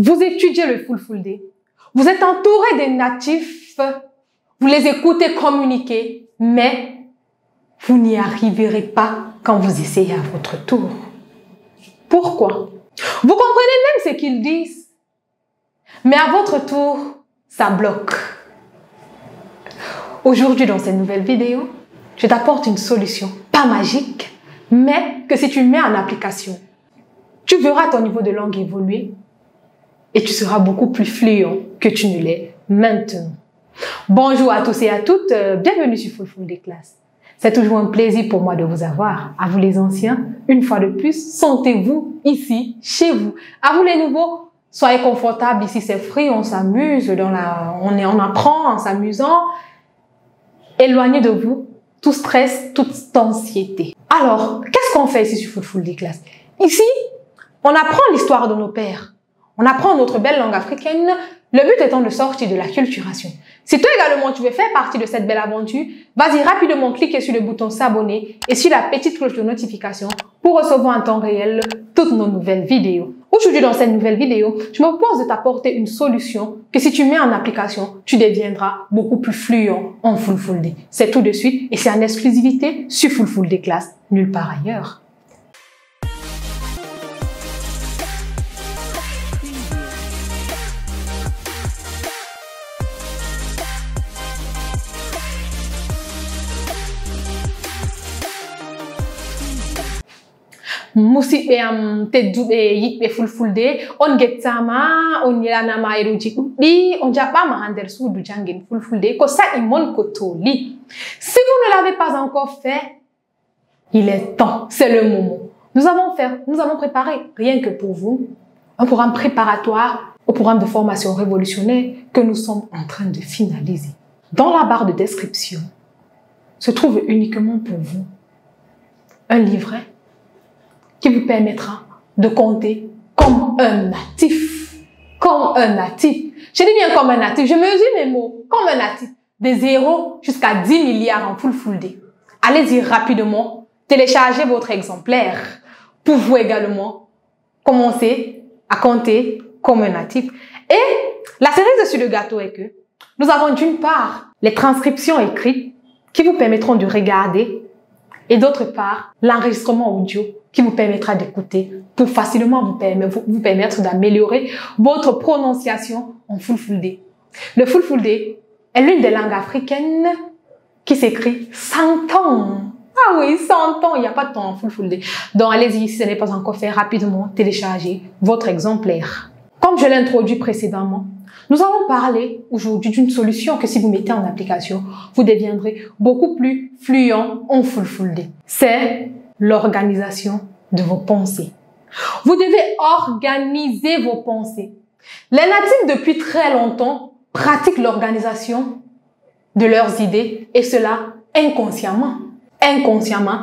Vous étudiez le Fulfulde. Vous êtes entouré des natifs. Vous les écoutez communiquer, mais vous n'y arriverez pas quand vous essayez à votre tour. Pourquoi? Vous comprenez même ce qu'ils disent, mais à votre tour, ça bloque. Aujourd'hui, dans cette nouvelle vidéo, je t'apporte une solution, pas magique, mais que si tu mets en application, tu verras ton niveau de langue évoluer et tu seras beaucoup plus fluent que tu ne l'es maintenant. Bonjour à tous et à toutes, bienvenue sur Fulfulde Class. C'est toujours un plaisir pour moi de vous avoir. À vous les anciens, une fois de plus, sentez-vous ici, chez vous. À vous les nouveaux, soyez confortables. Ici, c'est free, on s'amuse, on apprend en s'amusant. Éloignez de vous tout stress, toute anxiété. Alors, qu'est-ce qu'on fait ici sur Fulfulde Class? Ici, on apprend l'histoire de nos pères. On apprend notre belle langue africaine, le but étant de sortir de la culturation. Si toi également tu veux faire partie de cette belle aventure, vas-y rapidement cliquer sur le bouton s'abonner et sur la petite cloche de notification pour recevoir en temps réel toutes nos nouvelles vidéos. Aujourd'hui dans cette nouvelle vidéo, je me propose de t'apporter une solution que si tu mets en application, tu deviendras beaucoup plus fluent en Fulfulde. C'est tout de suite et c'est en exclusivité sur Fulfulde Class, nulle part ailleurs. Musi te Fulfulde on getsama on yanama eruji di on jabama hander sudu jangin Fulfulde ko sa imon ko toli. Si vous ne l'avez pas encore fait, il est temps, c'est le moment. Nous avons préparé rien que pour vous un programme préparatoire au programme de formation révolutionnaire que nous sommes en train de finaliser. Dans la barre de description se trouve uniquement pour vous un livret qui vous permettra de compter comme un natif. Comme un natif. Je dis bien comme un natif. Je mesure mes mots. Comme un natif. De 0 jusqu'à 10 milliards en Fulfulde. Allez-y rapidement. Téléchargez votre exemplaire pour vous également commencer à compter comme un natif. Et la cerise sur le gâteau est que nous avons d'une part les transcriptions écrites qui vous permettront de regarder et d'autre part l'enregistrement audio qui vous permettra d'écouter pour facilement vous permettre d'améliorer votre prononciation en Fulfulde. Le Fulfulde est l'une des langues africaines qui s'écrit sans temps. Ah oui, sans temps, il n'y a pas de temps en Fulfulde. Donc allez-y, si ce n'est pas encore fait, rapidement téléchargez votre exemplaire. Comme je l'ai introduit précédemment, nous allons parler aujourd'hui d'une solution que si vous mettez en application, vous deviendrez beaucoup plus fluent en Fulfulde. C'est l'organisation de vos pensées. Vous devez organiser vos pensées. Les natifs, depuis très longtemps, pratiquent l'organisation de leurs idées et cela inconsciemment. Inconsciemment,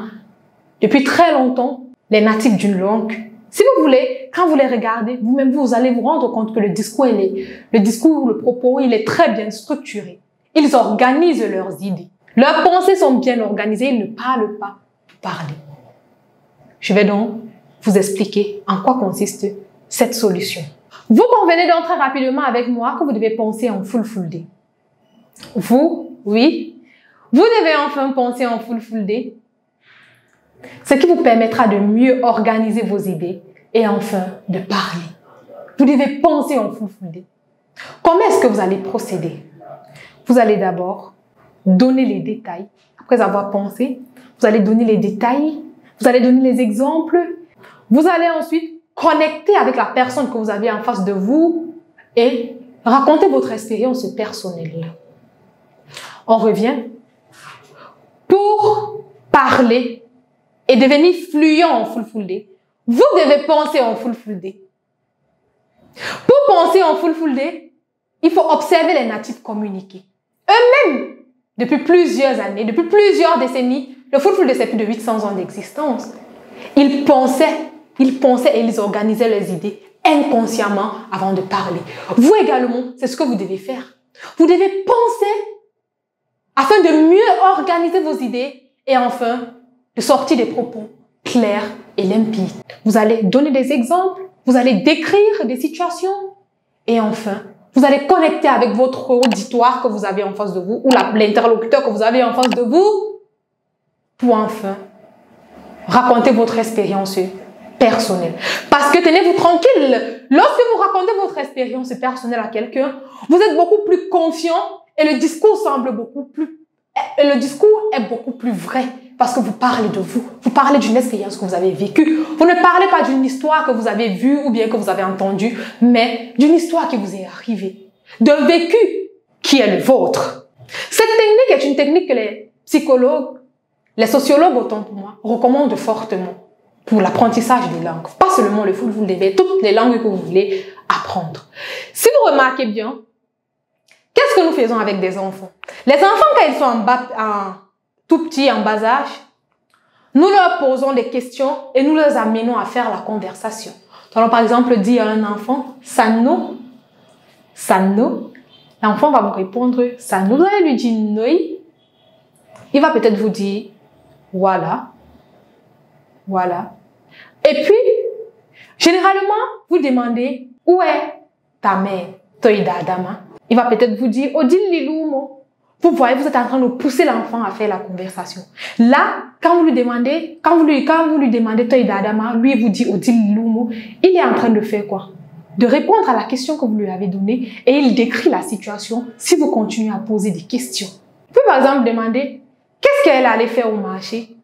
depuis très longtemps, les natifs d'une langue, si vous voulez, quand vous les regardez, vous-même, vous allez vous rendre compte que le propos, il est très bien structuré. Ils organisent leurs idées. Leurs pensées sont bien organisées, ils ne parlent pas pour parler. Je vais donc vous expliquer en quoi consiste cette solution. Vous convenez donc très rapidement avec moi que vous devez penser en Fulfulde. Vous, oui, vous devez enfin penser en Fulfulde, ce qui vous permettra de mieux organiser vos idées et enfin de parler. Vous devez penser en Fulfulde. Comment est-ce que vous allez procéder? Vous allez d'abord donner les détails. Après avoir pensé, vous allez donner les détails. Vous allez donner les exemples. Vous allez ensuite connecter avec la personne que vous avez en face de vous et raconter votre expérience personnelle. On revient. Pour parler et devenir fluent en Fulfulde, vous devez penser en Fulfulde. Pour penser en Fulfulde, il faut observer les natifs communiquer. Eux-mêmes, depuis plusieurs années, depuis plusieurs décennies, le Fulfulde, c'est plus de 800 ans d'existence. Ils pensaient et ils organisaient leurs idées inconsciemment avant de parler. Vous également, c'est ce que vous devez faire. Vous devez penser afin de mieux organiser vos idées et enfin de sortir des propos clairs et limpides. Vous allez donner des exemples, vous allez décrire des situations Et enfin, vous allez connecter avec votre auditoire que vous avez en face de vous ou l'interlocuteur que vous avez en face de vous pour enfin raconter votre expérience personnelle. Parce que tenez-vous tranquille, lorsque vous racontez votre expérience personnelle à quelqu'un, vous êtes beaucoup plus confiant et le discours est beaucoup plus vrai parce que vous parlez de vous. Vous parlez d'une expérience que vous avez vécue. Vous ne parlez pas d'une histoire que vous avez vue ou bien que vous avez entendue, mais d'une histoire qui vous est arrivée, d'un vécu qui est le vôtre. Cette technique est une technique que les psychologues, les sociologues autant pour moi, recommandent fortement pour l'apprentissage des langues. Pas seulement le full day, mais toutes les langues que vous voulez apprendre. Si vous remarquez bien, qu'est-ce que nous faisons avec des enfants? Les enfants, quand ils sont tout petits, en bas âge, nous leur posons des questions et nous les amenons à faire la conversation. Donc, par exemple, dire à un enfant, Sano, Sano, l'enfant va vous répondre, Sano. Vous allez lui dire, Noi. Il va peut-être vous dire, voilà, voilà. Et puis, généralement, vous demandez, où est ta mère? Toïda Adama. Il va peut-être vous dire, Odile Liloumo. Vous voyez, vous êtes en train de pousser l'enfant à faire la conversation. Là, quand vous lui demandez, Toïda Adama, lui il vous dit Odile Liloumo, il est en train de faire quoi? De répondre à la question que vous lui avez donnée et il décrit la situation si vous continuez à poser des questions. Vous pouvez par exemple demander, qu'est-ce qu'elle allait faire au marché?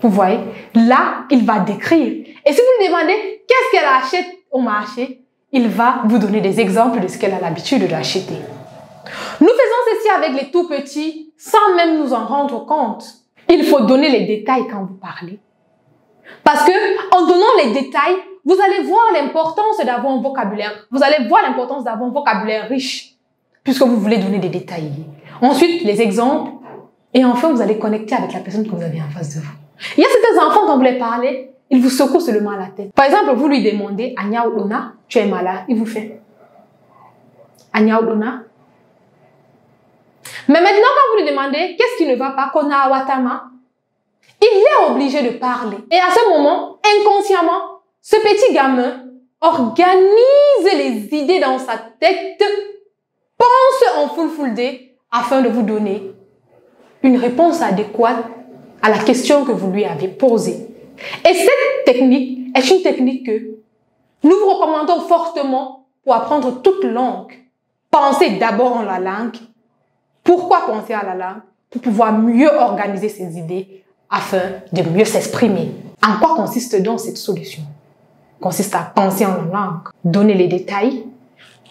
Vous voyez, là, il va décrire. Et si vous lui demandez, qu'est-ce qu'elle achète au marché? Il va vous donner des exemples de ce qu'elle a l'habitude d'acheter. Nous faisons ceci avec les tout petits sans même nous en rendre compte. Il faut donner les détails quand vous parlez. Parce que en donnant les détails, vous allez voir l'importance d'avoir un vocabulaire. Vous allez voir l'importance d'avoir un vocabulaire riche puisque vous voulez donner des détails. Ensuite, les exemples. Et enfin, vous allez connecter avec la personne que vous avez en face de vous. Il y a certains enfants, quand vous les parlez, ils vous secouent seulement la tête. Par exemple, vous lui demandez, Anya Oudona, tu es malade. Il vous fait, Anya Oudona. Mais maintenant, quand vous lui demandez, qu'est-ce qui ne va pas, Kona Watama, il est obligé de parler. Et à ce moment, inconsciemment, ce petit gamin organise les idées dans sa tête, pense en full day afin de vous donner une réponse adéquate à la question que vous lui avez posée. Et cette technique est une technique que nous vous recommandons fortement pour apprendre toute langue. Pensez d'abord en la langue. Pourquoi penser à la langue? Pour pouvoir mieux organiser ses idées afin de mieux s'exprimer. En quoi consiste donc cette solution? Consiste à penser en la langue, donner les détails,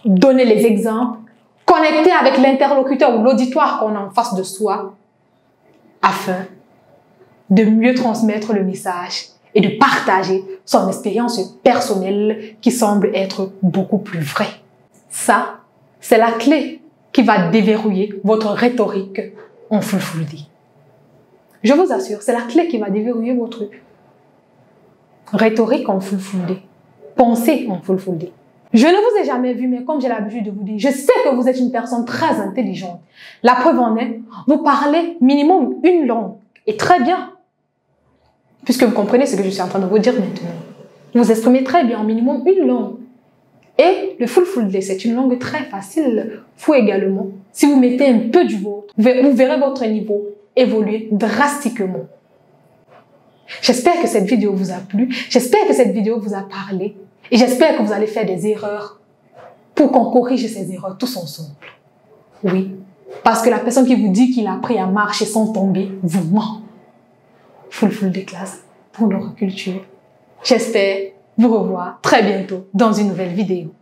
donner les exemples, connecter avec l'interlocuteur ou l'auditoire qu'on a en face de soi afin de mieux transmettre le message et de partager son expérience personnelle qui semble être beaucoup plus vraie. Ça, c'est la clé qui va déverrouiller votre rhétorique en full day. Je vous assure, c'est la clé qui va déverrouiller votre rhétorique en full day. Pensez en full day. Je ne vous ai jamais vu, mais comme j'ai l'habitude de vous dire, je sais que vous êtes une personne très intelligente. La preuve en est, vous parlez minimum une langue. Et très bien. Puisque vous comprenez ce que je suis en train de vous dire maintenant. Vous exprimez très bien, minimum une langue. Et le full day, c'est une langue très facile. Vous également, si vous mettez un peu du vôtre, vous verrez votre niveau évoluer drastiquement. J'espère que cette vidéo vous a plu. J'espère que cette vidéo vous a parlé. Et j'espère que vous allez faire des erreurs pour qu'on corrige ces erreurs tous ensemble. Oui, parce que la personne qui vous dit qu'il a appris à marcher sans tomber vous ment. Full day classe pour notre culture. J'espère vous revoir très bientôt dans une nouvelle vidéo.